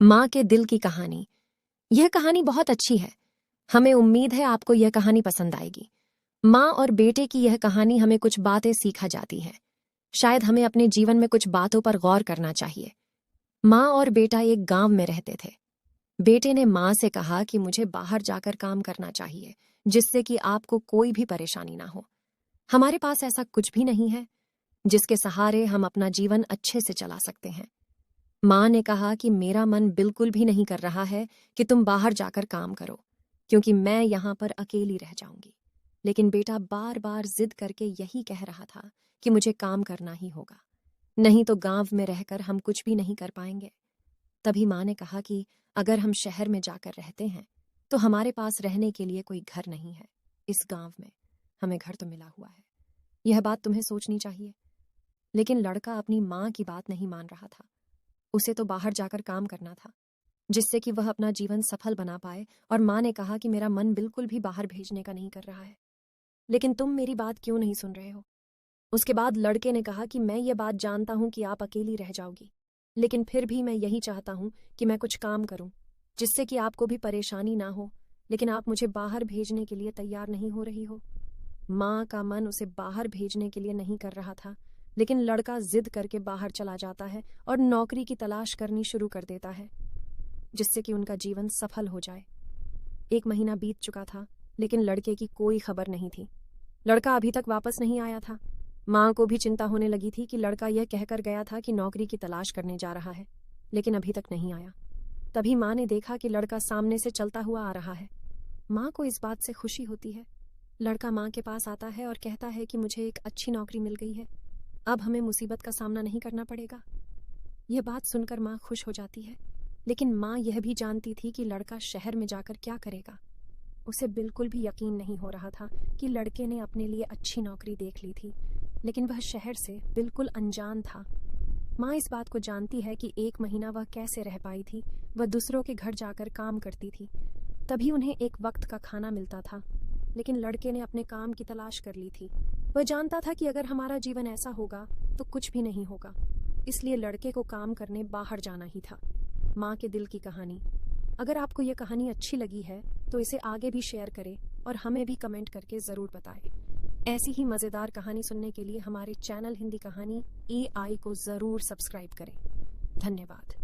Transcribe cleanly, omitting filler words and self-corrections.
माँ के दिल की कहानी। यह कहानी बहुत अच्छी है। हमें उम्मीद है आपको यह कहानी पसंद आएगी। माँ और बेटे की यह कहानी हमें कुछ बातें सीखा जाती है। शायद हमें अपने जीवन में कुछ बातों पर गौर करना चाहिए। माँ और बेटा एक गांव में रहते थे। बेटे ने माँ से कहा कि मुझे बाहर जाकर काम करना चाहिए, जिससे कि आपको कोई भी परेशानी ना हो। हमारे पास ऐसा कुछ भी नहीं है जिसके सहारे हम अपना जीवन अच्छे से चला सकते हैं। माँ ने कहा कि मेरा मन बिल्कुल भी नहीं कर रहा है कि तुम बाहर जाकर काम करो, क्योंकि मैं यहाँ पर अकेली रह जाऊंगी। लेकिन बेटा बार बार जिद करके यही कह रहा था कि मुझे काम करना ही होगा, नहीं तो गांव में रहकर हम कुछ भी नहीं कर पाएंगे। तभी माँ ने कहा कि अगर हम शहर में जाकर रहते हैं तो हमारे पास रहने के लिए कोई घर नहीं है। इस गांव में हमें घर तो मिला हुआ है। यह बात तुम्हें सोचनी चाहिए। लेकिन लड़का अपनी माँ की बात नहीं मान रहा था। उसे तो बाहर जाकर काम करना था, जिससे कि वह अपना जीवन सफल बना पाए। और माँ ने कहा कि मेरा मन बिल्कुल भी बाहर भेजने का नहीं कर रहा है, लेकिन तुम मेरी बात क्यों नहीं सुन रहे हो। उसके बाद लड़के ने कहा कि मैं ये बात जानता हूँ कि आप अकेली रह जाओगी, लेकिन फिर भी मैं यही चाहता हूँ कि मैं कुछ काम करूँ जिससे कि आपको भी परेशानी ना हो, लेकिन आप मुझे बाहर भेजने के लिए तैयार नहीं हो रही हो। माँ का मन उसे बाहर भेजने के लिए नहीं कर रहा था, लेकिन लड़का जिद करके बाहर चला जाता है और नौकरी की तलाश करनी शुरू कर देता है, जिससे कि उनका जीवन सफल हो जाए। 1 महीना बीत चुका था, लेकिन लड़के की कोई खबर नहीं थी। लड़का अभी तक वापस नहीं आया था। माँ को भी चिंता होने लगी थी कि लड़का यह कहकर गया था कि नौकरी की तलाश करने जा रहा है, लेकिन अभी तक नहीं आया। तभी माँ ने देखा कि लड़का सामने से चलता हुआ आ रहा है। माँ को इस बात से खुशी होती है। लड़का माँ के पास आता है और कहता है कि मुझे एक अच्छी नौकरी मिल गई है, अब हमें मुसीबत का सामना नहीं करना पड़ेगा। यह बात सुनकर माँ खुश हो जाती है, लेकिन माँ यह भी जानती थी कि लड़का शहर में जाकर क्या करेगा। उसे बिल्कुल भी यकीन नहीं हो रहा था कि लड़के ने अपने लिए अच्छी नौकरी देख ली थी, लेकिन वह शहर से बिल्कुल अनजान था। माँ इस बात को जानती है कि 1 महीना वह कैसे रह पाई थी। वह दूसरों के घर जाकर काम करती थी, तभी उन्हें एक वक्त का खाना मिलता था। लेकिन लड़के ने अपने काम की तलाश कर ली थी। वह जानता था कि अगर हमारा जीवन ऐसा होगा तो कुछ भी नहीं होगा, इसलिए लड़के को काम करने बाहर जाना ही था। माँ के दिल की कहानी। अगर आपको ये कहानी अच्छी लगी है तो इसे आगे भी शेयर करें और हमें भी कमेंट करके ज़रूर बताएं। ऐसी ही मज़ेदार कहानी सुनने के लिए हमारे चैनल हिंदी कहानी AI को ज़रूर सब्सक्राइब करें। धन्यवाद।